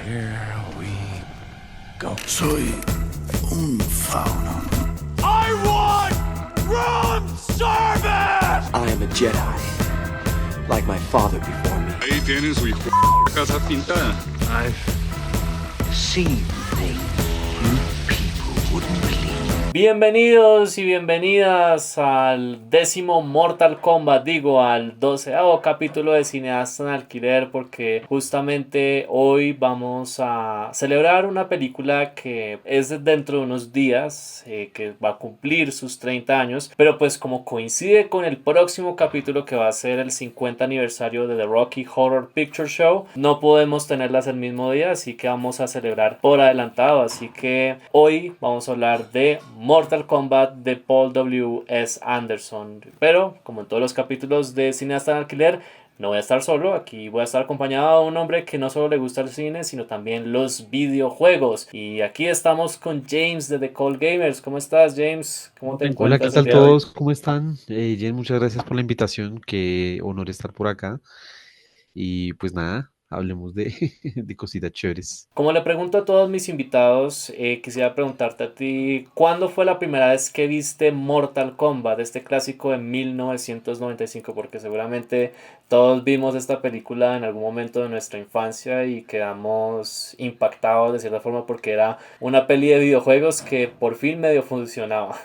Here we go. Soy un fauno. I want room service! I am a Jedi, like my father before me. Ahí tienen su hijo casa pintada. I've seen things you people wouldn't believe. Bienvenidos y bienvenidas al 10º Mortal Kombat, digo al 12º capítulo de Cineasta en Alquiler, porque justamente hoy vamos a celebrar una película que es dentro de unos días, que va a cumplir sus 30 años, pero pues como coincide con el próximo capítulo que va a ser el 50 aniversario de The Rocky Horror Picture Show, no podemos tenerlas el mismo día, así que vamos a celebrar por adelantado. Así que hoy vamos a hablar de Mortal Kombat de Paul W.S. Anderson, pero como en todos los capítulos de Cineasta en Alquiler, no voy a estar solo. Aquí voy a estar acompañado de un hombre que no solo le gusta el cine, sino también los videojuegos. Y aquí estamos con James de The Cold Gamers. ¿Cómo estás, James? ¿Cómo te Hola, ¿qué encuentras el tal día de hoy? todos? ¿Cómo están? Jen, muchas gracias por la invitación. Qué honor estar por acá. Y pues nada, hablemos de, de cositas chéveres. Como le pregunto a todos mis invitados, quisiera preguntarte a ti, ¿cuándo fue la primera vez que viste Mortal Kombat, este clásico de 1995? Porque seguramente todos vimos esta película en algún momento de nuestra infancia y quedamos impactados de cierta forma porque era una peli de videojuegos que por fin medio funcionaba.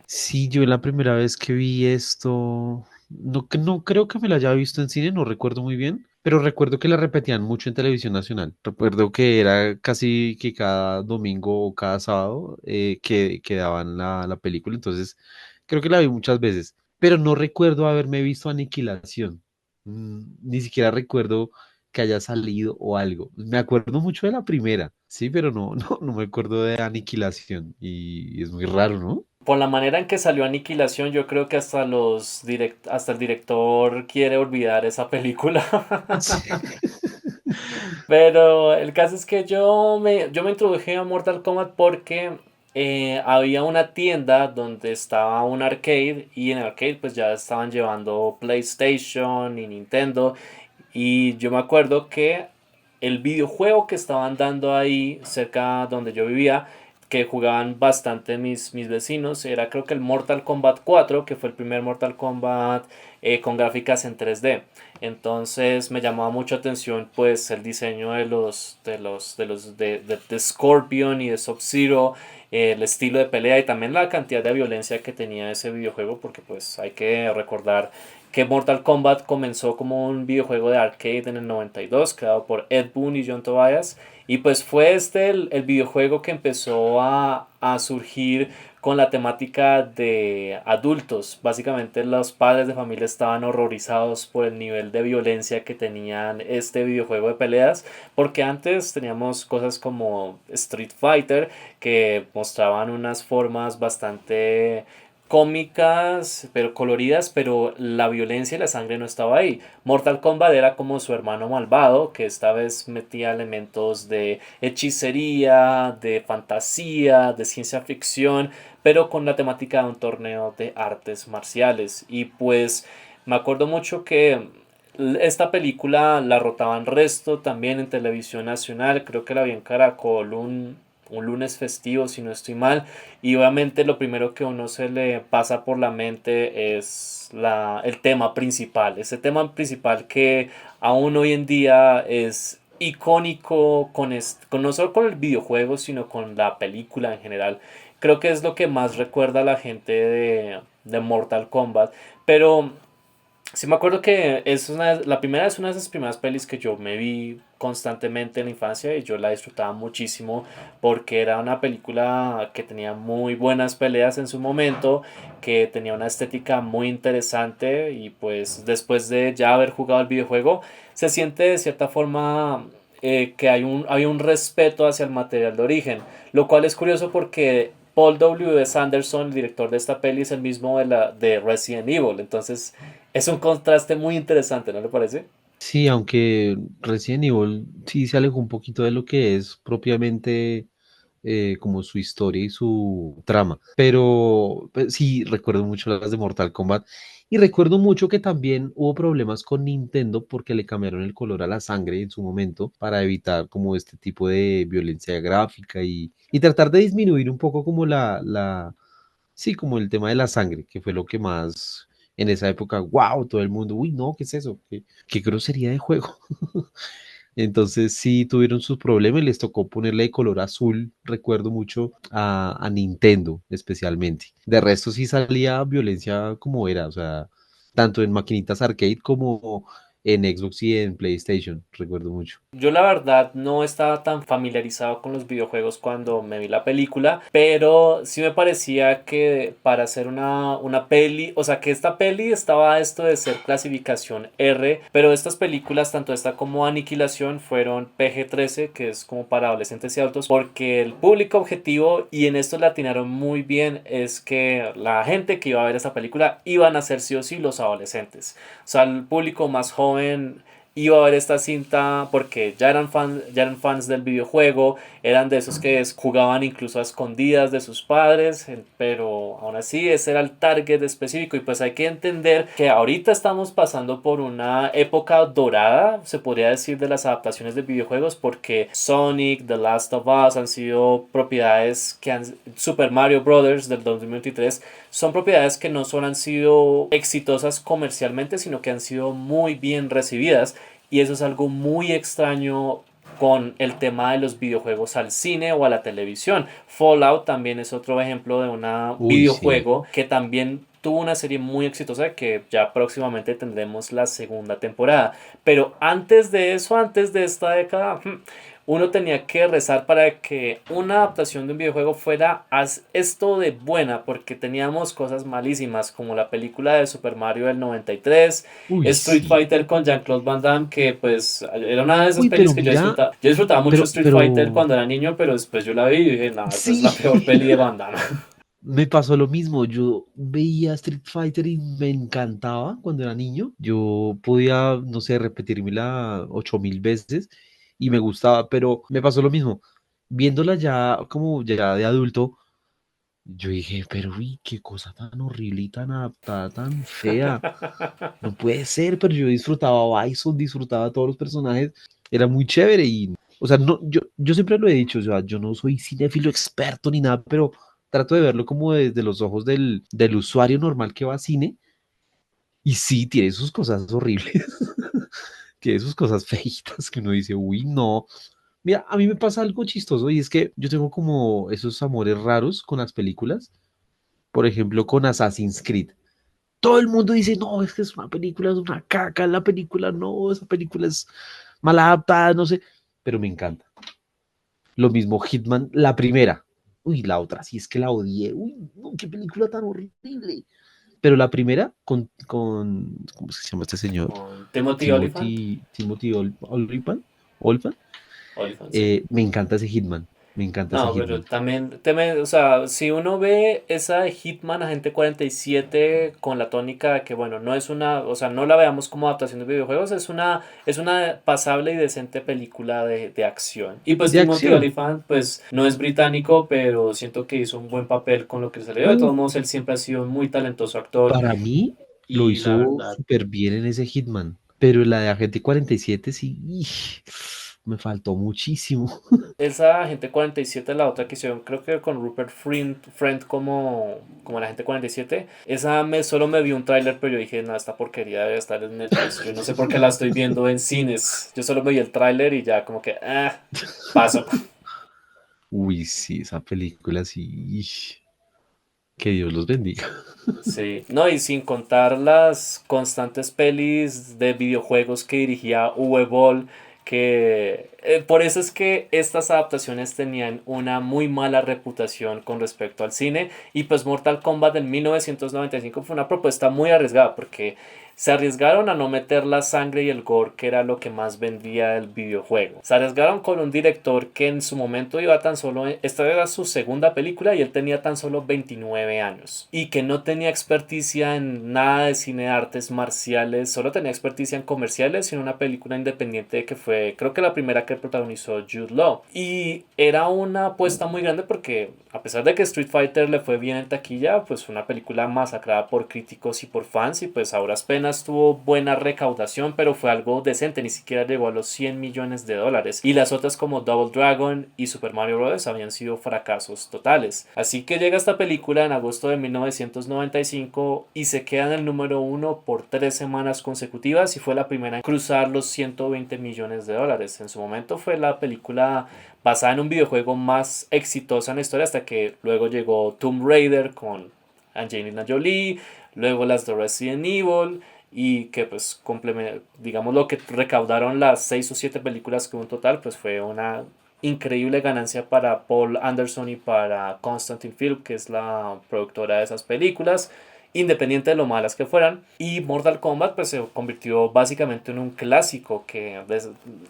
Sí, yo la primera vez que vi esto, no creo que me la haya visto en cine, no recuerdo muy bien, pero recuerdo que la repetían mucho en televisión nacional. Recuerdo que era casi que cada domingo o cada sábado que daban la película, entonces creo que la vi muchas veces, pero no recuerdo haberme visto Aniquilación. Ni siquiera recuerdo que haya salido o algo. Me acuerdo mucho de la primera, sí, pero no me acuerdo de Aniquilación y es muy raro, ¿no? Por la manera en que salió Aniquilación, yo creo que hasta el director quiere olvidar esa película. Sí. Pero el caso es que yo me introduje a Mortal Kombat porque había una tienda donde estaba un arcade y en el arcade pues ya estaban llevando PlayStation y Nintendo, y yo me acuerdo que el videojuego que estaban dando ahí cerca donde yo vivía, que jugaban bastante mis vecinos, era creo que el Mortal Kombat 4, que fue el primer Mortal Kombat con gráficas en 3D. Entonces me llamaba mucho atención pues el diseño de Scorpion y de Sub-Zero, el estilo de pelea y también la cantidad de violencia que tenía ese videojuego, porque pues hay que recordar que Mortal Kombat comenzó como un videojuego de arcade en el 92, creado por Ed Boon y John Tobias, y pues fue este el videojuego que empezó a surgir con la temática de adultos. Básicamente los padres de familia estaban horrorizados por el nivel de violencia que tenían este videojuego de peleas, porque antes teníamos cosas como Street Fighter que mostraban unas formas bastante cómicas pero coloridas, pero la violencia y la sangre no estaba ahí. Mortal Kombat era como su hermano malvado, que esta vez metía elementos de hechicería, de fantasía, de ciencia ficción, pero con la temática de un torneo de artes marciales. Y pues me acuerdo mucho que esta película la rotaban resto también en televisión nacional, creo que la vi en Caracol un lunes festivo si no estoy mal, y obviamente lo primero que a uno se le pasa por la mente es el tema principal, ese tema principal que aún hoy en día es icónico no solo con el videojuego sino con la película en general. Creo que es lo que más recuerda a la gente de Mortal Kombat, pero sí me acuerdo que la primera es una de esas primeras pelis que yo me vi constantemente en la infancia y yo la disfrutaba muchísimo porque era una película que tenía muy buenas peleas en su momento, que tenía una estética muy interesante, y pues después de ya haber jugado el videojuego se siente de cierta forma que había un respeto hacia el material de origen, lo cual es curioso porque Paul W.S. Anderson, el director de esta peli, es el mismo de Resident Evil. Entonces es un contraste muy interesante, ¿no le parece? Sí, aunque Resident Evil sí se alejó un poquito de lo que es propiamente como su historia y su trama. Pero pues, sí, recuerdo mucho las de Mortal Kombat. Y recuerdo mucho que también hubo problemas con Nintendo porque le cambiaron el color a la sangre en su momento para evitar como este tipo de violencia gráfica y tratar de disminuir un poco como sí, como el tema de la sangre, que fue lo que más en esa época, wow, todo el mundo, uy, no, ¿qué es eso? ¿Qué grosería de juego? Entonces sí tuvieron sus problemas y les tocó ponerle de color azul, recuerdo mucho, a Nintendo especialmente. De resto sí salía violencia como era, o sea, tanto en maquinitas arcade como en Xbox y en PlayStation, recuerdo mucho. Yo la verdad no estaba tan familiarizado con los videojuegos cuando me vi la película, pero sí me parecía que para hacer una peli, o sea que esta peli estaba esto de ser clasificación R, pero estas películas, tanto esta como Aniquilación, fueron PG-13, que es como para adolescentes y adultos, porque el público objetivo, y en esto le atinaron muy bien, es que la gente que iba a ver esta película iban a ser sí o sí los adolescentes. O sea, el público más joven iba a ver esta cinta porque ya eran fans del videojuego, eran de esos que jugaban incluso a escondidas de sus padres, pero aún así ese era el target específico y pues hay que entender que ahorita estamos pasando por una época dorada, se podría decir, de las adaptaciones de videojuegos porque Sonic, The Last of Us han sido propiedades que han, Super Mario Bros. Del 2023 son propiedades que no solo han sido exitosas comercialmente, sino que han sido muy bien recibidas. Y eso es algo muy extraño con el tema de los videojuegos al cine o a la televisión. Fallout también es otro ejemplo de un Uy, sí. videojuego que también tuvo una serie muy exitosa que ya próximamente tendremos la segunda temporada. Pero antes de eso, antes de esta década, uno tenía que rezar para que una adaptación de un videojuego fuera haz esto de buena, porque teníamos cosas malísimas como la película de Super Mario del 93, Uy, Street sí. Fighter con Jean-Claude Van Damme, que pues era una de esas Uy, pelis pero que mira, yo disfrutaba mucho Street Fighter pero, cuando era niño, pero después yo la vi y dije, no, esta es sí. la peor peli de Van Damme. Me pasó lo mismo, yo veía Street Fighter y me encantaba cuando era niño. Yo podía, no sé, repetírmela 8000 veces y me gustaba, pero me pasó lo mismo. Viéndola ya como ya de adulto, yo dije, pero uy, qué cosa tan horrible y tan adaptada, tan fea. No puede ser, pero yo disfrutaba a Bison, disfrutaba a todos los personajes, era muy chévere y, o sea, no, yo siempre lo he dicho, o sea, yo no soy cinéfilo experto ni nada, pero trato de verlo como desde los ojos del usuario normal que va a cine y sí, tiene sus cosas horribles, tiene sus cosas feitas que uno dice, uy, no. Mira, a mí me pasa algo chistoso y es que yo tengo como esos amores raros con las películas, por ejemplo, con Assassin's Creed. Todo el mundo dice, no, es que es una película, es una caca, la película no, esa película es mal adaptada, no sé, pero me encanta. Lo mismo Hitman, la primera. Uy, la otra, sí es que la odié. Uy, no, qué película tan horrible. Pero la primera, ¿cómo se llama este señor? Con Timothy Olyphant. Timothy Olyphant. Olyphant, sí. Me encanta ese Hitman. Me encanta ese No, pero Hitman. también, o sea, si uno ve esa de Hitman Agente 47 con la tónica de que, bueno, no es una, o sea, no la veamos como adaptación de videojuegos, es una pasable y decente película de acción. Y pues De Timothy acción. Olyphant, pues no es británico, pero siento que hizo un buen papel con lo que se le dio. De todos Uf, modos, él siempre ha sido un muy talentoso actor para mí lo y la hizo verdad. súper bien en ese Hitman, pero la de Agente 47 sí, me faltó muchísimo. Esa Agente 47, la otra que hicieron, creo que con Rupert Friend como la Agente 47. Esa solo me vi un tráiler, pero yo dije, no, esta porquería debe estar en Netflix. Yo no sé por qué la estoy viendo en cines. Yo solo me vi el tráiler y ya como que, paso. Uy, sí, esa película sí, que Dios los bendiga. Sí, no, y sin contar las constantes pelis de videojuegos que dirigía Uwe Boll, que por eso es que estas adaptaciones tenían una muy mala reputación con respecto al cine, y pues Mortal Kombat en 1995 fue una propuesta muy arriesgada, porque se arriesgaron a no meter la sangre y el gore que era lo que más vendía el videojuego. Se arriesgaron con un director que en su momento iba tan solo, esta era su segunda película y él tenía tan solo 29 años y que no tenía experticia en nada de cine de artes marciales, solo tenía experticia en comerciales y en una película independiente que fue, creo que la primera que protagonizó Jude Law. Y era una apuesta muy grande porque a pesar de que Street Fighter le fue bien en taquilla, pues fue una película masacrada por críticos y por fans y pues a duras penas tuvo buena recaudación, pero fue algo decente, ni siquiera llegó a los 100 millones de dólares. Y las otras como Double Dragon y Super Mario Bros. Habían sido fracasos totales. Así que llega esta película en agosto de 1995 y se queda en el número 1 por 3 semanas consecutivas y fue la primera en cruzar los 120 millones de dólares. En su momento fue la película basada en un videojuego más exitosa en la historia hasta que luego llegó Tomb Raider con Angelina Jolie, luego las de Resident Evil y que pues digamos lo que recaudaron las 6 o 7 películas que hubo en total pues fue una increíble ganancia para Paul Anderson y para Constantine Film, que es la productora de esas películas, independiente de lo malas que fueran. Y Mortal Kombat pues se convirtió básicamente en un clásico que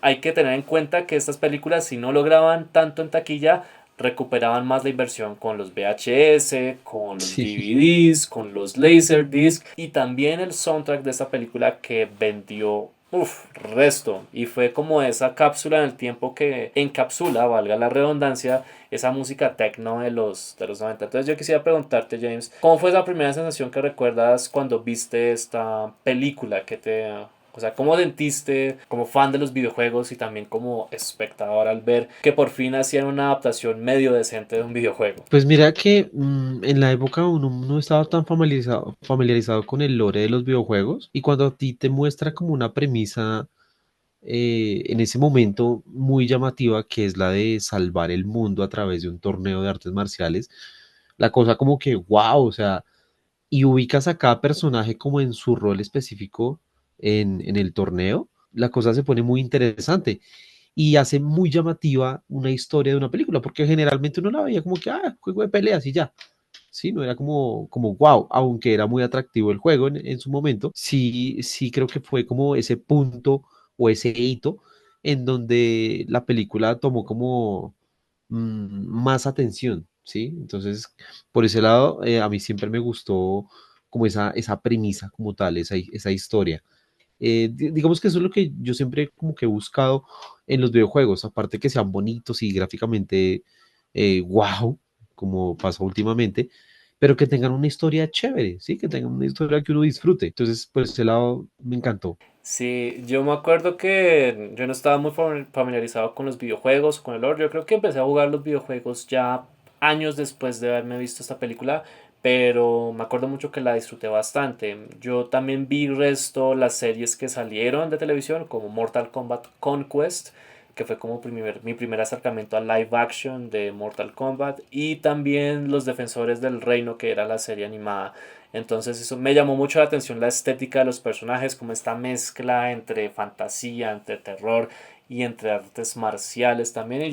hay que tener en cuenta que estas películas, si no lograban tanto en taquilla, recuperaban más la inversión con los VHS, con los Sí. DVDs, con los Laserdisc y también el soundtrack de esta película que vendió resto. Y fue como esa cápsula en el tiempo que encapsula, valga la redundancia, esa música techno de los 90. Entonces yo quisiera preguntarte, James, ¿cómo fue esa primera sensación que recuerdas cuando viste esta película? O sea, ¿cómo sentiste como fan de los videojuegos y también como espectador al ver que por fin hacían una adaptación medio decente de un videojuego? Pues mira que en la época uno no estaba tan familiarizado con el lore de los videojuegos y cuando a ti te muestra como una premisa en ese momento muy llamativa que es la de salvar el mundo a través de un torneo de artes marciales, la cosa como que wow, o sea, y ubicas a cada personaje como en su rol específico en el torneo, la cosa se pone muy interesante y hace muy llamativa una historia de una película, porque generalmente uno la veía como que, juego de peleas y ya. Sí, no era como wow, aunque era muy atractivo el juego en su momento, sí creo que fue como ese punto o ese hito en donde la película tomó como más atención, ¿sí? Entonces, por ese lado, a mí siempre me gustó como esa premisa como tal, esa historia. Digamos que eso es lo que yo siempre como que he buscado en los videojuegos, aparte que sean bonitos y gráficamente wow, como pasa últimamente, pero que tengan una historia chévere, ¿sí? Que tengan una historia que uno disfrute. Entonces, por ese lado, me encantó. Sí, yo me acuerdo que yo no estaba muy familiarizado con los videojuegos, con el lore. Yo creo que empecé a jugar los videojuegos ya años después de haberme visto esta película, pero me acuerdo mucho que la disfruté bastante. Yo también vi resto las series que salieron de televisión, como Mortal Kombat Conquest, que fue como mi primer acercamiento al live action de Mortal Kombat, y también Los Defensores del Reino, que era la serie animada. Entonces eso me llamó mucho la atención, la estética de los personajes, como esta mezcla entre fantasía, entre terror y entre artes marciales también. Y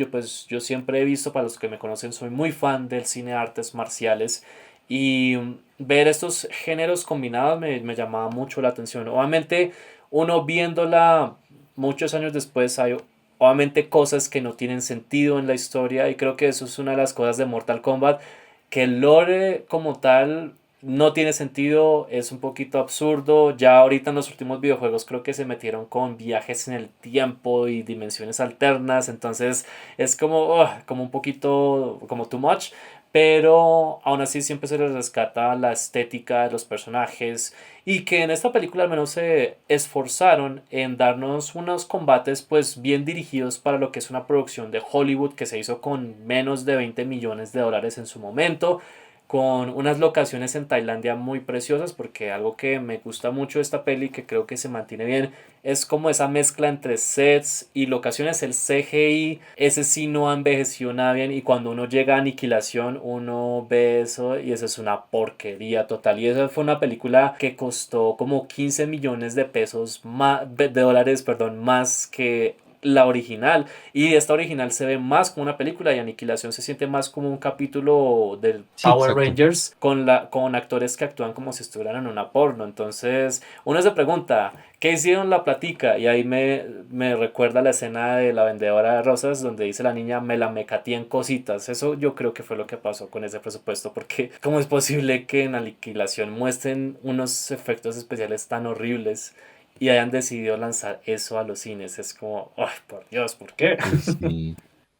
yo siempre he visto, para los que me conocen, soy muy fan del cine de artes marciales. Y ver estos géneros combinados me llamaba mucho la atención. Obviamente uno viéndola muchos años después hay obviamente cosas que no tienen sentido en la historia y creo que eso es una de las cosas de Mortal Kombat, que el lore como tal no tiene sentido, es un poquito absurdo. Ya ahorita en los últimos videojuegos creo que se metieron con viajes en el tiempo y dimensiones alternas, entonces es como un poquito como too much, pero aún así siempre se les rescata la estética de los personajes y que en esta película al menos se esforzaron en darnos unos combates pues bien dirigidos para lo que es una producción de Hollywood que se hizo con menos de 20 millones de dólares en su momento, con unas locaciones en Tailandia muy preciosas, porque algo que me gusta mucho de esta peli, que creo que se mantiene bien, es como esa mezcla entre sets y locaciones. El CGI, ese sí no ha envejecido nada bien, y cuando uno llega a Aniquilación uno ve eso y eso es una porquería total. Y esa fue una película que costó como 15 millones de pesos más, de dólares, perdón, más que la original. Y esta original se ve más como una película y Aniquilación se siente más como un capítulo del Sí, Power exacto. Rangers con actores que actúan como si estuvieran en una porno. Entonces uno se pregunta, ¿qué hicieron la platica? Y ahí me recuerda la escena de la vendedora de rosas donde dice la niña, me la mecatían cositas. Eso yo creo que fue lo que pasó con ese presupuesto, porque ¿cómo es posible que en Aniquilación muestren unos efectos especiales tan horribles y hayan decidido lanzar eso a los cines? Es como, ay, por Dios, ¿por qué? Uy, sí,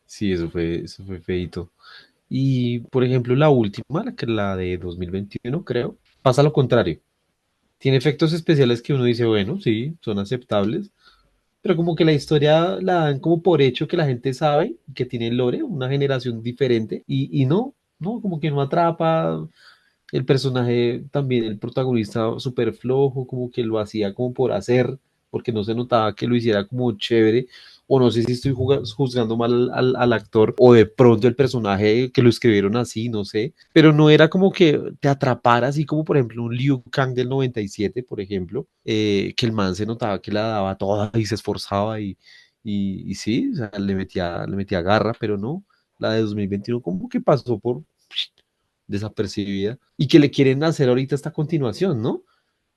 sí, eso fue feíto. Y por ejemplo, la última, la que la de 2021 creo, pasa lo contrario. Tiene efectos especiales que uno dice, bueno, sí, son aceptables, pero como que la historia la dan como por hecho que la gente sabe que tiene lore, una generación diferente, y no, no, como que no atrapa. El personaje también, el protagonista súper flojo, como que lo hacía como por hacer, porque no se notaba que lo hiciera como chévere, o no sé si estoy juzgando mal al actor, o de pronto el personaje que lo escribieron así, no sé, pero no era como que te atrapara, así como por ejemplo un Liu Kang del 97 por ejemplo, que el man se notaba que la daba toda y se esforzaba y sí, o sea, le metía garra, pero no, la de 2021 como que pasó por desapercibida y que le quieren hacer ahorita esta continuación, ¿no?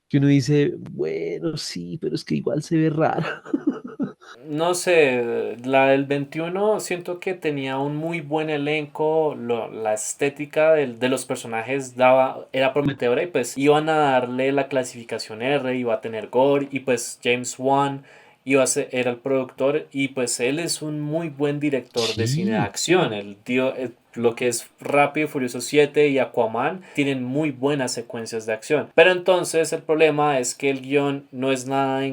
Que uno dice, bueno, sí, pero es que igual se ve rara. No sé, la del 21 siento que tenía un muy buen elenco, la estética de los personajes era prometedora y pues iban a darle la clasificación R, iba a tener gore y pues James Wan era el productor y pues él es un muy buen director de cine de Sí, acción. El tío, lo que es Rápido y Furioso 7 y Aquaman tienen muy buenas secuencias de acción. Pero entonces el problema es que el guión no es nada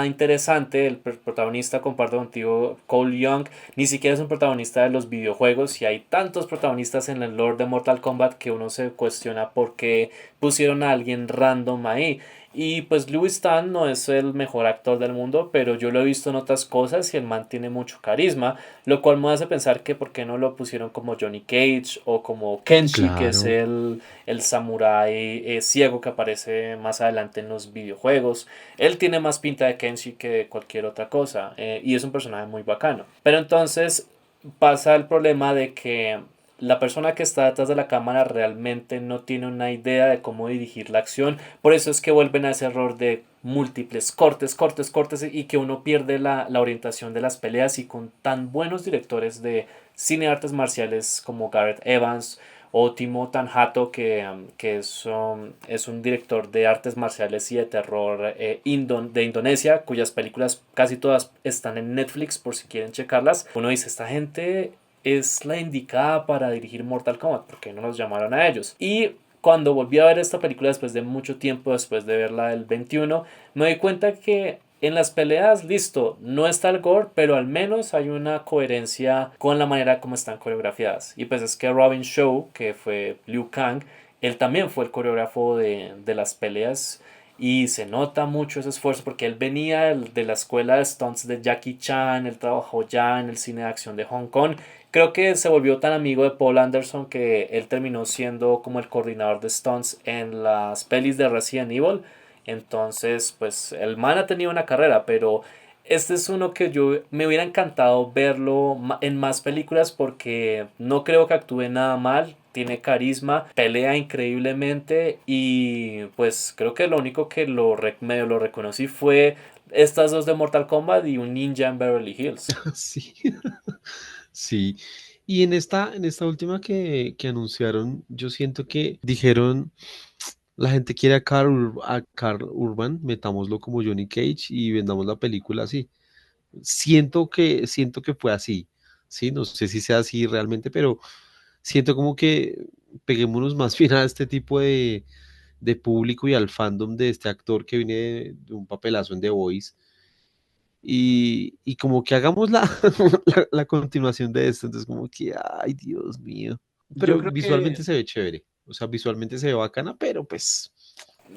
interesante. El protagonista, comparto contigo, Cole Young, ni siquiera es un protagonista de los videojuegos y hay tantos protagonistas en el lore de Mortal Kombat que uno se cuestiona por qué pusieron a alguien random ahí. Y pues Louis Tan no es el mejor actor del mundo, pero yo lo he visto en otras cosas y el man tiene mucho carisma, lo cual me hace pensar que por qué no lo pusieron como Johnny Cage o como Kenshi, que es claro. el samurái ciego que aparece más adelante en los videojuegos. Él tiene más pinta de Kenshi que de cualquier otra cosa y es un personaje muy bacano. Pero entonces pasa el problema de que la persona que está detrás de la cámara realmente no tiene una idea de cómo dirigir la acción. Por eso es que vuelven a ese error de múltiples cortes, cortes, cortes y que uno pierde la orientación de las peleas y con tan buenos directores de cine de artes marciales como Gareth Evans o Timo Tanhato que es un director de artes marciales y de terror de Indonesia cuyas películas casi todas están en Netflix por si quieren checarlas. Uno dice, esta gente es la indicada para dirigir Mortal Kombat, porque no los llamaron a ellos. Y cuando volví a ver esta película después de mucho tiempo, después de verla del 21, me di cuenta que en las peleas, listo, no está el gore, pero al menos hay una coherencia con la manera como están coreografiadas. Y pues es que Robin Shaw, que fue Liu Kang, él también fue el coreógrafo de las peleas y se nota mucho ese esfuerzo porque él venía de la escuela de stunts de Jackie Chan, él trabajó ya en el cine de acción de Hong Kong. Creo que se volvió tan amigo de Paul Anderson que él terminó siendo como el coordinador de stunts en las pelis de Resident Evil. Entonces, pues el man ha tenido una carrera, pero este es uno que yo me hubiera encantado verlo en más películas porque no creo que actúe nada mal, tiene carisma, pelea increíblemente y pues creo que lo único que medio lo reconocí fue estas dos de Mortal Kombat y un ninja en Beverly Hills. Sí, sí. Y en esta última que anunciaron, yo siento que dijeron, la gente quiere a Carl Urban, metámoslo como Johnny Cage y vendamos la película así. Siento que fue así, ¿sí? No sé si sea así realmente, pero siento como que peguémonos más bien a este tipo de público y al fandom de este actor que viene de un papelazo en The Voice y como que hagamos la continuación de esto, entonces como que, ay, Dios mío. Yo Pero creo que visualmente se ve chévere, o sea, visualmente se ve bacana, pero pues,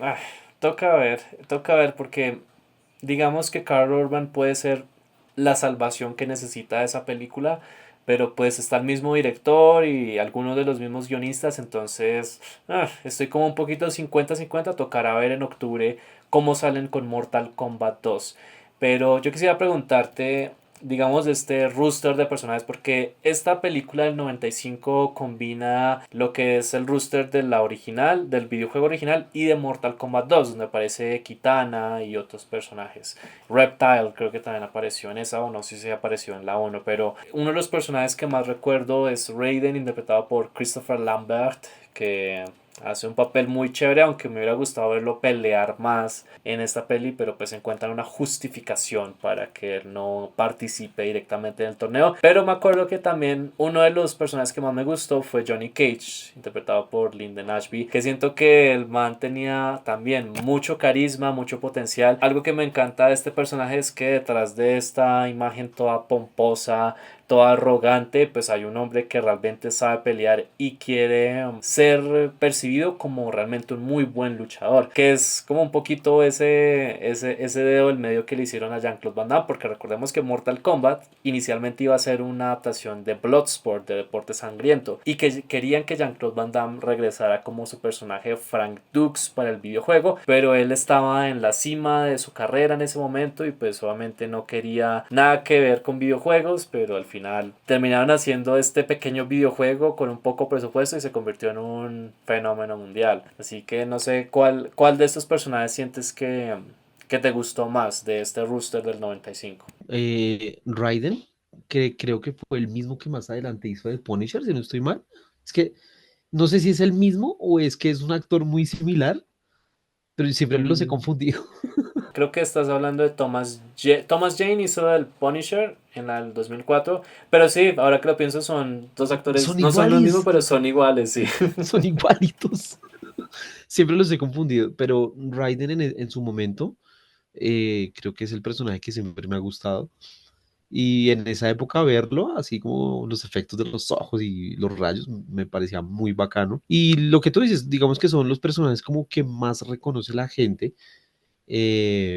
ah, toca ver porque digamos que Carl Urban puede ser la salvación que necesita esa película, pero pues está el mismo director y algunos de los mismos guionistas, entonces estoy como un poquito 50-50, tocará ver en octubre cómo salen con Mortal Kombat 2. Pero yo quisiera preguntarte, digamos, este roster de personajes, porque esta película del 95 combina lo que es el roster de la original, del videojuego original y de Mortal Kombat 2, donde aparece Kitana y otros personajes. Reptile creo que también apareció en esa, o no sé si apareció en la 1, pero uno de los personajes que más recuerdo es Raiden, interpretado por Christopher Lambert, que hace un papel muy chévere, aunque me hubiera gustado verlo pelear más en esta peli, pero pues encuentran una justificación para que él no participe directamente en el torneo. Pero me acuerdo que también uno de los personajes que más me gustó fue Johnny Cage, interpretado por Lyndon Ashby, que siento que el man tenía también mucho carisma, mucho potencial. Algo que me encanta de este personaje es que detrás de esta imagen toda pomposa, toda arrogante, pues hay un hombre que realmente sabe pelear y quiere ser percibido como realmente un muy buen luchador, que es como un poquito ese dedo del medio que le hicieron a Jean-Claude Van Damme, porque recordemos que Mortal Kombat inicialmente iba a ser una adaptación de Bloodsport, de deporte sangriento, y que querían que Jean-Claude Van Damme regresara como su personaje Frank Dux para el videojuego, pero él estaba en la cima de su carrera en ese momento y pues obviamente no quería nada que ver con videojuegos, pero al final terminaron haciendo este pequeño videojuego con un poco presupuesto y se convirtió en un fenómeno mundial. Así que no sé cuál de estos personajes sientes que te gustó más de este roster del 95. Raiden, que creo que fue el mismo que más adelante hizo de Punisher, si no estoy mal. Es que no sé si es el mismo o es que es un actor muy similar, pero siempre los he Mm, confundido. Creo que estás hablando de Thomas Jane hizo el Punisher en el 2004, pero sí, ahora que lo pienso son dos actores, Son no son los mismos, iguales, pero son iguales, sí. son igualitos. Siempre los he confundido, pero Raiden en su momento creo que es el personaje que siempre me ha gustado. Y en esa época verlo, así como los efectos de los ojos y los rayos, me parecía muy bacano. Y lo que tú dices, digamos que son los personajes como que más reconoce la gente,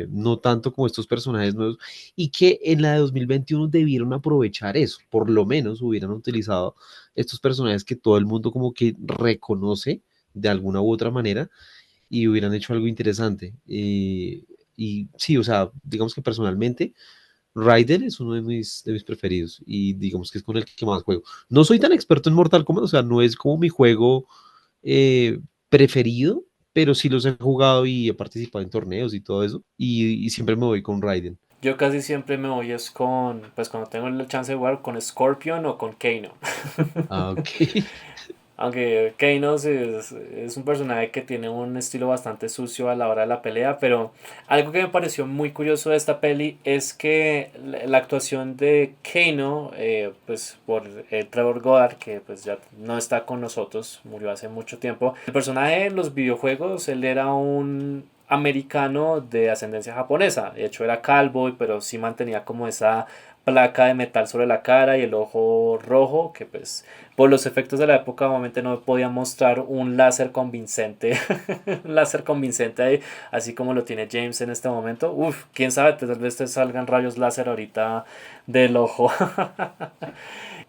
no tanto como estos personajes nuevos, y que en la de 2021 debieron aprovechar eso, por lo menos hubieran utilizado estos personajes que todo el mundo como que reconoce de alguna u otra manera y hubieran hecho algo interesante. Y sí, o sea, digamos que personalmente Raiden es uno de mis preferidos y digamos que es con el que más juego. No soy tan experto en Mortal Kombat, o sea, no es como mi juego preferido, pero sí los he jugado y he participado en torneos y todo eso y siempre me voy con Raiden. Yo casi siempre me voy es con, pues cuando tengo la chance de jugar con Scorpion o con Kano. Ah, ok. Aunque Kano es un personaje que tiene un estilo bastante sucio a la hora de la pelea, pero algo que me pareció muy curioso de esta peli es que la actuación de Kano, pues por Trevor Goddard, que pues ya no está con nosotros, murió hace mucho tiempo. El personaje en los videojuegos, él era un americano de ascendencia japonesa, de hecho era calvo, pero sí mantenía como esa placa de metal sobre la cara y el ojo rojo, que pues por los efectos de la época obviamente no podía mostrar un láser convincente, un láser convincente ahí, así como lo tiene James en este momento. Uf, quién sabe, tal vez te salgan rayos láser ahorita del ojo.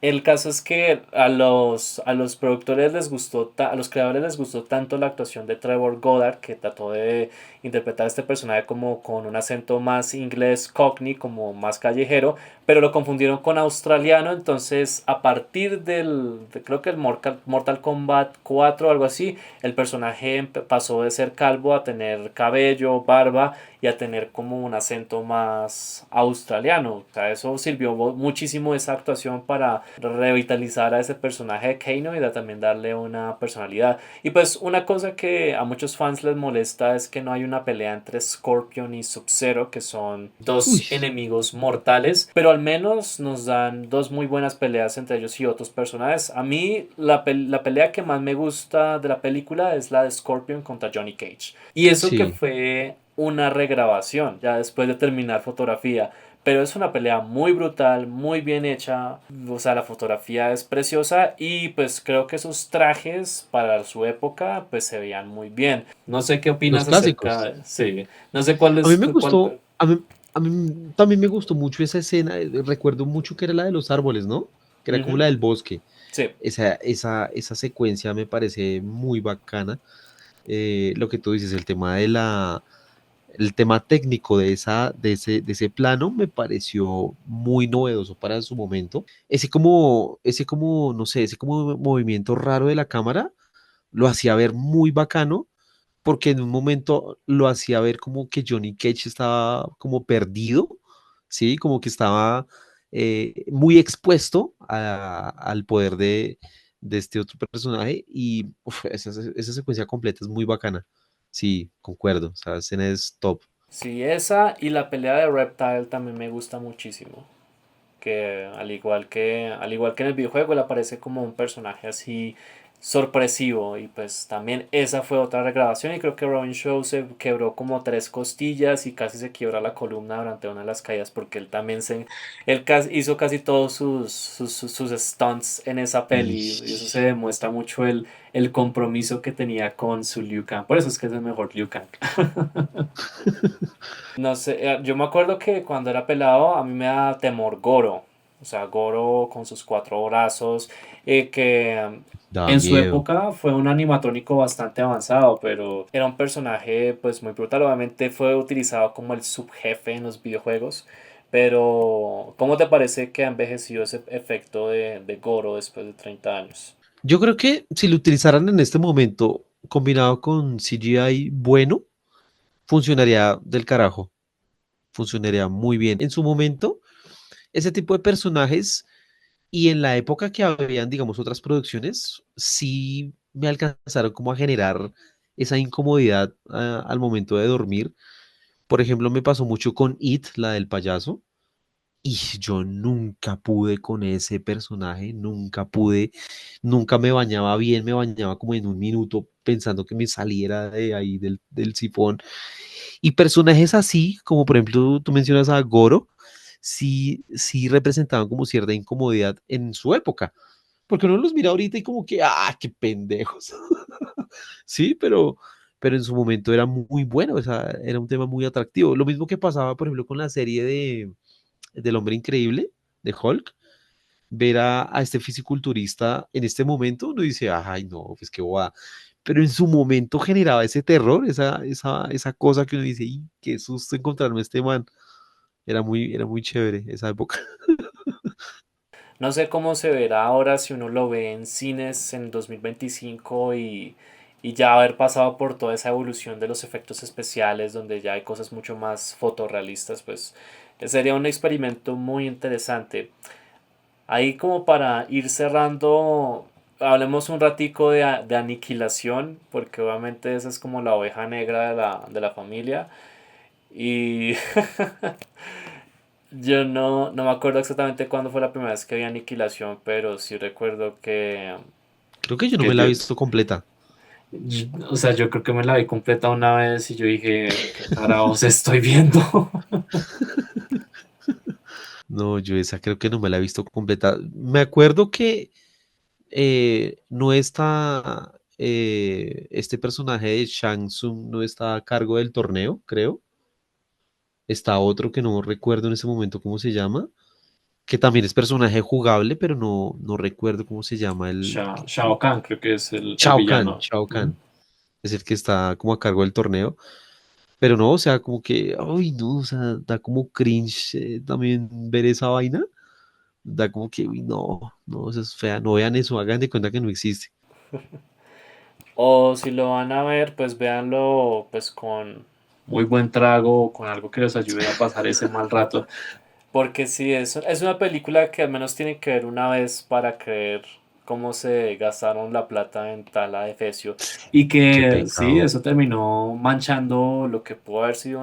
El caso es que a los productores les gustó, a los creadores les gustó tanto la actuación de Trevor Goddard, que trató de interpretar a este personaje como con un acento más inglés cockney, como más callejero, pero lo confundieron con australiano. Entonces a partir creo que el Mortal Kombat 4 o algo así, el personaje pasó de ser calvo a tener cabello, barba y a tener como un acento más australiano. O sea, eso sirvió muchísimo esa actuación para revitalizar a ese personaje de Kano y también darle una personalidad. Y pues una cosa que a muchos fans les molesta es que no hay una pelea entre Scorpion y Sub-Zero, que son Uy, dos enemigos mortales, pero al menos nos dan dos muy buenas peleas entre ellos y otros personajes. A mí la pelea que más me gusta de la película es la de Scorpion contra Johnny Cage. Y eso que sí. fue una regrabación, ya después de terminar fotografía. Pero es una pelea muy brutal, muy bien hecha. O sea, la fotografía es preciosa y pues creo que sus trajes para su época pues se veían muy bien. No sé qué Los opinas acerca clásicos. de... Sí, no sé cuál A mí es... me Cuál... gustó, a mí también me gustó mucho esa escena. Recuerdo mucho que era la de los árboles, ¿no? Que era como Ujú, la del bosque. sí. Esa secuencia me parece muy bacana. Lo que tú dices, el tema de el tema técnico de ese plano me pareció muy novedoso para su momento. Ese como, no sé, ese como movimiento raro de la cámara lo hacía ver muy bacano porque en un momento lo hacía ver como que Johnny Cage estaba como perdido, ¿sí? Como que estaba muy expuesto al poder de este otro personaje y uf, esa secuencia completa es muy bacana. Sí, concuerdo, o sea, la escena es top. Sí, esa y la pelea de Reptile también me gusta muchísimo. Que al igual que en el videojuego, él aparece como un personaje así sorpresivo. Y pues también esa fue otra regrabación. Y creo que Robin Shaw se quebró como tres costillas y casi se quiebra la columna durante una de las caídas. Porque hizo casi todos sus stunts en esa peli. Y eso se demuestra mucho el compromiso que tenía con su Liu Kang. Por eso es que es el mejor Liu Kang. No sé, yo me acuerdo que cuando era pelado a mí me da temor Goro. O sea, Goro con sus cuatro brazos, que Daba en su miedo. época fue un animatrónico bastante avanzado, pero era un personaje pues muy brutal. Obviamente fue utilizado como el subjefe en los videojuegos. Pero, ¿cómo te parece que ha envejecido ese efecto de Goro después de 30 años? Yo creo que si lo utilizaran en este momento combinado con CGI bueno, funcionaría del carajo, funcionaría muy bien. En su momento, ese tipo de personajes y en la época que habían, digamos, otras producciones, sí me alcanzaron como a generar esa incomodidad al momento de dormir. Por ejemplo, me pasó mucho con It, la del payaso. Y yo nunca pude con ese personaje, nunca pude, nunca me bañaba bien, me bañaba como en un minuto pensando que me saliera de ahí del sifón. Y personajes así, como por ejemplo tú mencionas a Goro, sí, sí representaban como cierta incomodidad en su época. Porque uno los mira ahorita y como que, qué pendejos. Sí, pero en su momento era muy bueno, o sea, era un tema muy atractivo. Lo mismo que pasaba, por ejemplo, con la serie del Hombre Increíble, de Hulk, ver a este fisiculturista en este momento, uno dice, ay, no, pues qué boda. Pero en su momento generaba ese terror, esa cosa que uno dice, y qué susto encontrarme a este man. Era muy chévere esa época. No sé cómo se verá ahora si uno lo ve en cines en 2025 y ya haber pasado por toda esa evolución de los efectos especiales donde ya hay cosas mucho más fotorrealistas, pues sería un experimento muy interesante. Ahí como para ir cerrando, hablemos un ratico de aniquilación, porque obviamente esa es como la oveja negra de la familia. Y yo no me acuerdo exactamente cuándo fue la primera vez que vi Aniquilación, pero sí recuerdo Creo que yo no que me la he yo, visto completa. o sea, yo creo que me la vi completa una vez y yo dije, ¿qué carajos estoy viendo? No, yo esa creo que no me la he visto completa. Me acuerdo que no está este personaje de Shang Tsung no está a cargo del torneo, creo. Está otro que no recuerdo en ese momento cómo se llama, que también es personaje jugable, pero no recuerdo cómo se llama Shao Kahn creo que es el Shao Kahn, villano. Shao ¿Mm? Kahn. Es el que está como a cargo del torneo. Pero no, o sea, como que, ay, no, o sea, da como cringe también ver esa vaina. Da como que, uy, no, no, eso es fea, no vean eso, hagan de cuenta que no existe. O si lo van a ver, pues véanlo pues con muy buen trago o con algo que les ayude a pasar ese mal rato. Porque sí, es una película que al menos tienen que ver una vez para creer cómo se gastaron la plata en tal adefesio. Y Qué que sí, pecado. eso terminó manchando lo que pudo haber sido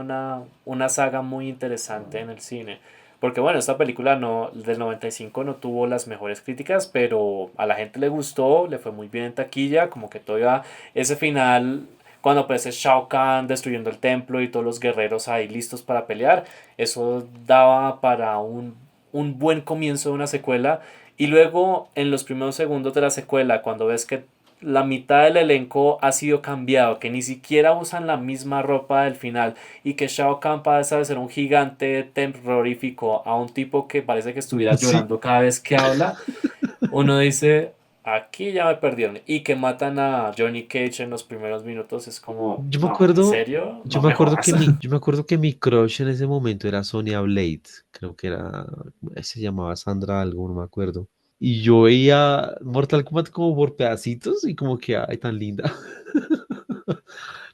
una saga muy interesante en el cine. Porque bueno, esta película del 95 no tuvo las mejores críticas, pero a la gente le gustó, le fue muy bien en taquilla, como que todavía ese final, cuando aparece Shao Kahn destruyendo el templo y todos los guerreros ahí listos para pelear, eso daba para un buen comienzo de una secuela. Y luego, en los primeros segundos de la secuela, cuando ves que la mitad del elenco ha sido cambiado, que ni siquiera usan la misma ropa del final y que Shao Kahn pasa de ser un gigante terrorífico a un tipo que parece que estuviera Sí, llorando cada vez que habla, uno dice, aquí ya me perdieron. Y que matan a Johnny Cage en los primeros minutos es como, Yo me no, ¿en acuerdo, serio? No me jodas. yo me acuerdo que mi crush en ese momento era Sonya Blade. Creo que era, se llamaba Sandra algo, no me acuerdo. Y yo veía Mortal Kombat como por pedacitos y como que, ay, tan linda.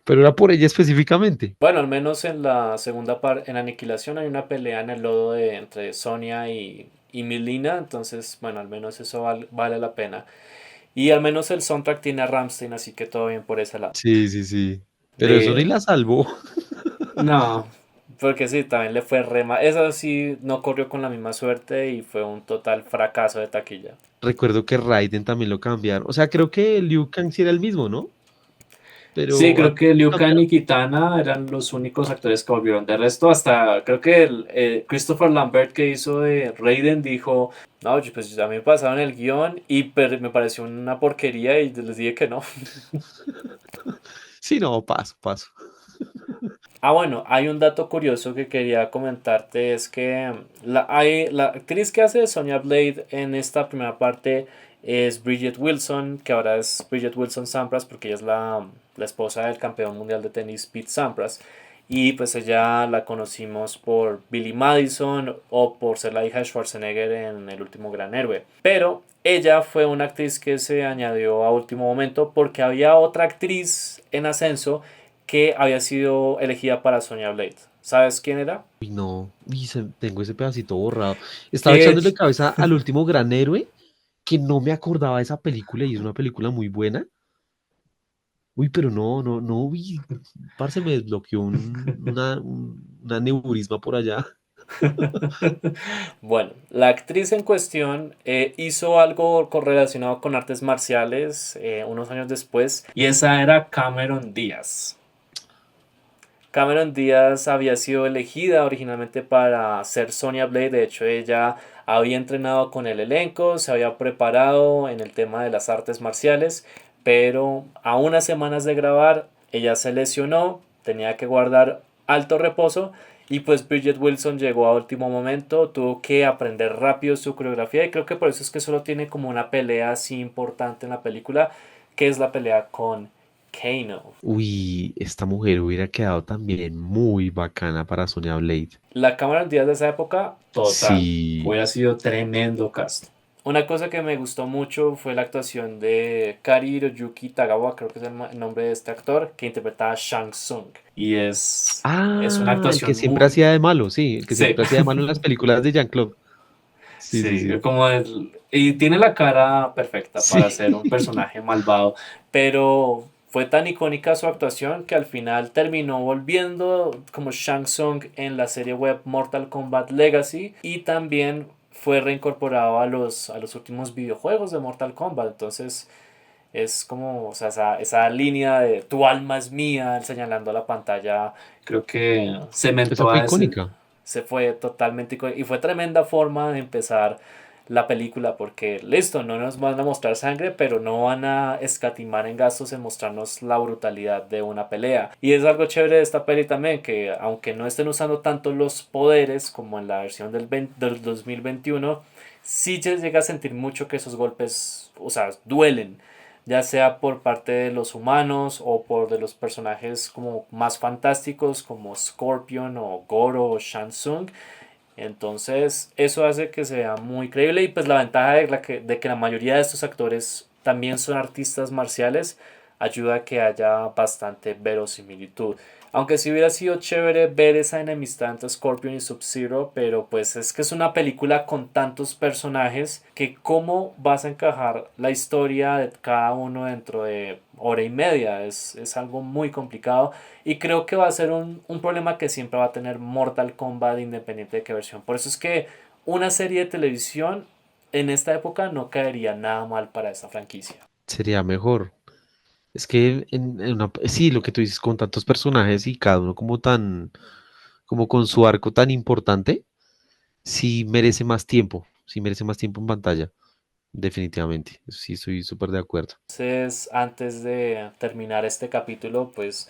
Pero era por ella específicamente. Bueno, al menos en la segunda parte, en Aniquilación hay una pelea en el lodo entre Sonia y Milina, entonces, bueno, al menos eso vale la pena. Y al menos el soundtrack tiene a Rammstein, así que todo bien por ese lado. Sí, sí, sí. Pero eso ni De, la salvó. no, porque sí, también le fue re mal. Eso sí, no corrió con la misma suerte y fue un total fracaso de taquilla. Recuerdo que Raiden también lo cambiaron. O sea, creo que Liu Kang sí era el mismo, ¿no? Sí, Pero creo que Liu Kang cambiaron. y Kitana eran los únicos actores que volvieron. De resto, hasta creo que Christopher Lambert que hizo de Raiden dijo, no, pues a mí me pasaron el guión y me pareció una porquería y les dije que no. Sí, no, paso, paso. Ah, bueno, hay un dato curioso que quería comentarte, es que la actriz que hace de Sonya Blade en esta primera parte es Bridget Wilson, que ahora es Bridget Wilson Sampras porque ella es la esposa del campeón mundial de tenis Pete Sampras. Y pues ella la conocimos por Billy Madison o por ser la hija de Schwarzenegger en El último gran héroe. Pero ella fue una actriz que se añadió a último momento porque había otra actriz en ascenso que había sido elegida para Sonya Blade. ¿Sabes quién era? Uy, no, uy, tengo ese pedacito borrado. Estaba Que echándole cabeza al último gran héroe, que no me acordaba de esa película y es una película muy buena. Uy, pero no, no, no, uy, parce, me desbloqueó un aneurisma por allá. bueno, la actriz en cuestión hizo algo correlacionado con artes marciales unos años después y esa era Cameron Díaz. Cameron Díaz había sido elegida originalmente para ser Sonya Blade, de hecho ella había entrenado con el elenco, se había preparado en el tema de las artes marciales, pero a unas semanas de grabar ella se lesionó, tenía que guardar alto reposo y pues Bridget Wilson llegó a último momento, tuvo que aprender rápido su coreografía y creo que por eso es que solo tiene como una pelea así importante en la película, que es la pelea con Kano. Uy, esta mujer hubiera quedado también muy bacana para Sonya Blade. La Cameron Díaz de esa época, total. Sí. Hubiera sido tremendo cast. Una cosa que me gustó mucho fue la actuación de Kari Hiroyuki Tagawa, creo que es el nombre de este actor, que interpretaba a Shang Tsung. Y es una Ah, el que actuación siempre muy... hacía de malo, sí, el que Sí, siempre hacía de malo en las películas de Jean-Claude. Sí, sí, sí, sí. como y tiene la cara perfecta para Sí. ser un personaje malvado, pero fue tan icónica su actuación que al final terminó volviendo como Shang Tsung en la serie web Mortal Kombat Legacy y también fue reincorporado a los últimos videojuegos de Mortal Kombat. Entonces es como, o sea, esa línea de tu alma es mía, señalando a la pantalla, creo que Esa cementó fue a ese, icónica. se fue totalmente y fue tremenda forma de empezar la película porque listo, no nos van a mostrar sangre, pero no van a escatimar en gastos en mostrarnos la brutalidad de una pelea. Y es algo chévere de esta peli también, que aunque no estén usando tanto los poderes como en la versión del 2021, sí se llega a sentir mucho que esos golpes, o sea, duelen, ya sea por parte de los humanos o por de los personajes como más fantásticos como Scorpion o Goro o Shang Tsung. Entonces eso hace que sea muy creíble y pues la ventaja de que la mayoría de estos actores también son artistas marciales ayuda a que haya bastante verosimilitud. Aunque si hubiera sido chévere ver esa enemistad entre Scorpion y Sub-Zero, pero pues es que es una película con tantos personajes que cómo vas a encajar la historia de cada uno dentro de hora y media es algo muy complicado y creo que va a ser un problema que siempre va a tener Mortal Kombat independiente de qué versión. Por eso es que una serie de televisión en esta época no caería nada mal para esa franquicia. Sería mejor. Es que sí, lo que tú dices, con tantos personajes y cada uno como tan, como con su arco tan importante, sí merece más tiempo en pantalla, definitivamente. Sí, estoy súper de acuerdo. Entonces, antes de terminar este capítulo, pues,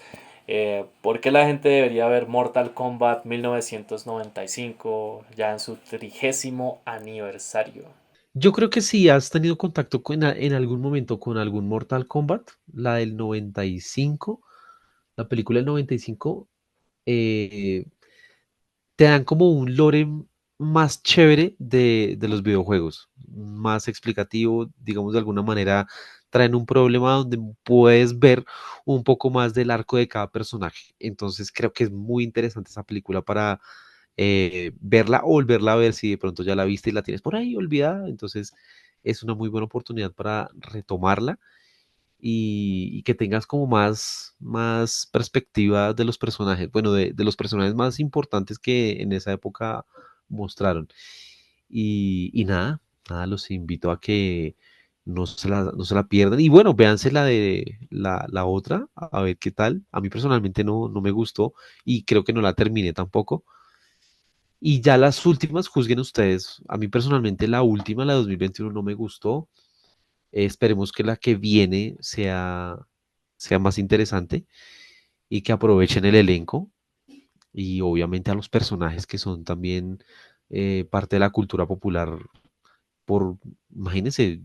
¿por qué la gente debería ver Mortal Kombat 1995 ya en su 30º aniversario? Yo creo que si has tenido contacto en algún momento con algún Mortal Kombat, la del 95, la película del 95, eh, te dan como un lore más chévere de los videojuegos, más explicativo, digamos de alguna manera, traen un problema donde puedes ver un poco más del arco de cada personaje. Entonces creo que es muy interesante esa película para verla o volverla a ver si de pronto ya la viste y la tienes por ahí olvidada. Entonces es una muy buena oportunidad para retomarla y que tengas como más perspectiva de los personajes, bueno, de los personajes más importantes que en esa época mostraron. Y nada, los invito a que no se la pierdan. Y bueno, véanse la de la otra, a ver qué tal. A mí personalmente no me gustó y creo que no la terminé tampoco. Y ya las últimas, juzguen ustedes. A mí personalmente la última, la de 2021, no me gustó. Esperemos que la que viene sea más interesante y que aprovechen el elenco y obviamente a los personajes que son también parte de la cultura popular por, imagínense,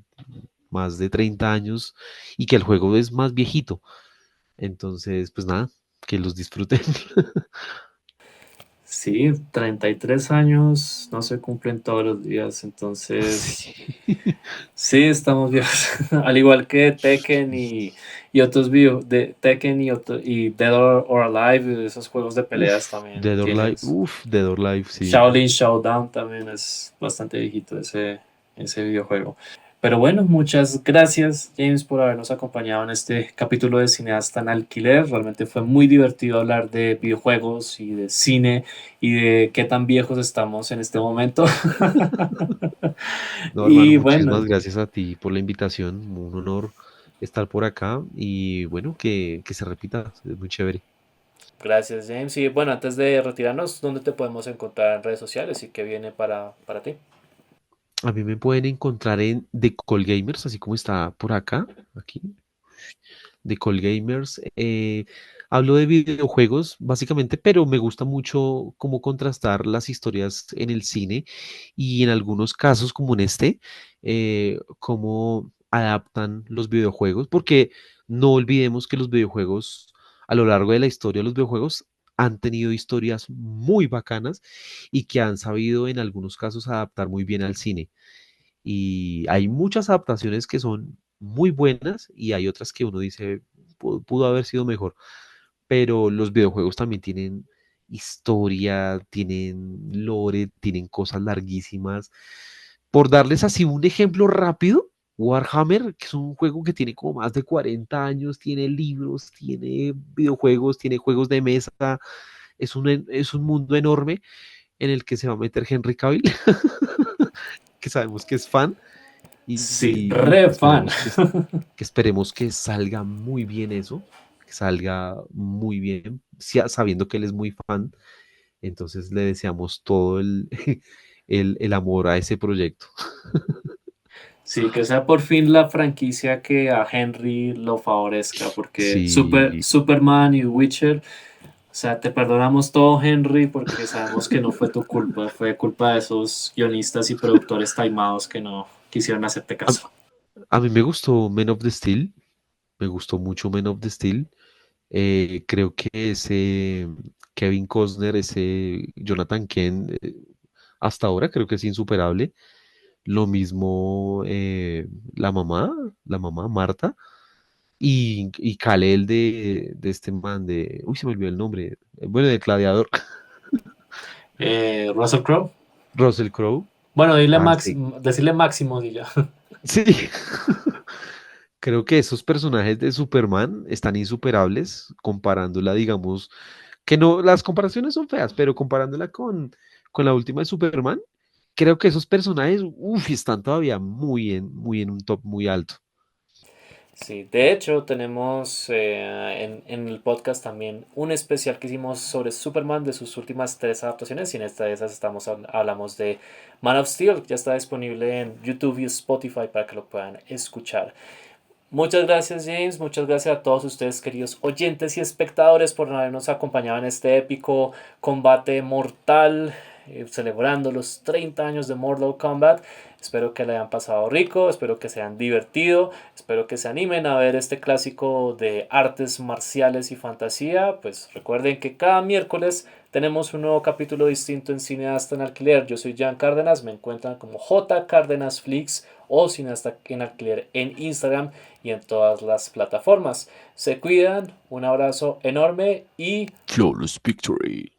más de 30 años y que el juego es más viejito. Entonces, pues nada, que los disfruten. Sí, 33 años no se cumplen todos los días, entonces Sí. sí, estamos viejos. Al igual que Tekken y otros de Tekken y Dead or Alive, esos juegos de peleas también tienen. Dead or Alive, sí. Shaolin Showdown también es bastante viejito ese videojuego. Pero bueno, muchas gracias James por habernos acompañado en este capítulo de Cineasta en Alquiler. Realmente fue muy divertido hablar de videojuegos y de cine y de qué tan viejos estamos en este momento. No, hermano, Y muchísimas bueno, gracias a ti por la invitación. Un honor estar por acá y bueno, que se repita. Es muy chévere. gracias James. Y bueno, antes de retirarnos, ¿dónde te podemos encontrar en redes sociales y qué viene para ti? A mí me pueden encontrar en The Call Gamers, así como está por acá, aquí, The Call Gamers. Hablo de videojuegos, básicamente, pero me gusta mucho cómo contrastar las historias en el cine y en algunos casos, como en este, cómo adaptan los videojuegos, porque no olvidemos que los videojuegos, a lo largo de la historia de los videojuegos, han tenido historias muy bacanas y que han sabido en algunos casos adaptar muy bien al cine. Y hay muchas adaptaciones que son muy buenas y hay otras que uno dice pudo haber sido mejor, pero los videojuegos también tienen historia, tienen lore, tienen cosas larguísimas. Por darles así un ejemplo rápido, Warhammer, que es un juego que tiene como más de 40 años, tiene libros, tiene videojuegos, tiene juegos de mesa, es un mundo enorme en el que se va a meter Henry Cavill, que sabemos que es fan, Sí, y uf, re fan. que esperemos que salga muy bien eso, que salga muy bien, sabiendo que él es muy fan. Entonces le deseamos todo el amor a ese proyecto. Sí, que sea por fin la franquicia que a Henry lo favorezca, porque Sí, Superman y Witcher, o sea, te perdonamos todo, Henry, porque sabemos que no fue tu culpa, fue culpa de esos guionistas y productores taimados que no quisieron hacerte a, caso. a mí me gustó Men of the Steel, me gustó mucho Men of the Steel. Creo que ese Kevin Costner, ese Jonathan Kent, hasta ahora creo que es insuperable. Lo mismo la mamá Marta y Kal-El de este man uy, se me olvidó el nombre, bueno, del Gladiador, Russell Crowe. Russell Crowe. Bueno, Parce, decirle Máximo y ya. sí, creo que esos personajes de Superman están insuperables comparándola, digamos, que no, las comparaciones son feas, pero comparándola con la última de Superman, creo que esos personajes, uf, están todavía muy en un top muy alto. Sí, de hecho tenemos en el podcast también un especial que hicimos sobre Superman de sus últimas tres adaptaciones y en esta de esas hablamos de Man of Steel, ya está disponible en YouTube y Spotify para que lo puedan escuchar. Muchas gracias James, muchas gracias a todos ustedes queridos oyentes y espectadores por habernos acompañado en este épico combate mortal celebrando los 30 años de Mortal Kombat. Espero que le hayan pasado rico, espero que se hayan divertido, espero que se animen a ver este clásico de artes marciales y fantasía. Pues recuerden que cada miércoles tenemos un nuevo capítulo distinto en Cineasta en Alquiler. Yo soy Jan Cárdenas, me encuentran como J Cárdenas Flix o Cineasta en Alquiler en Instagram y en todas las plataformas. Se cuidan, un abrazo enorme y Flawless victory.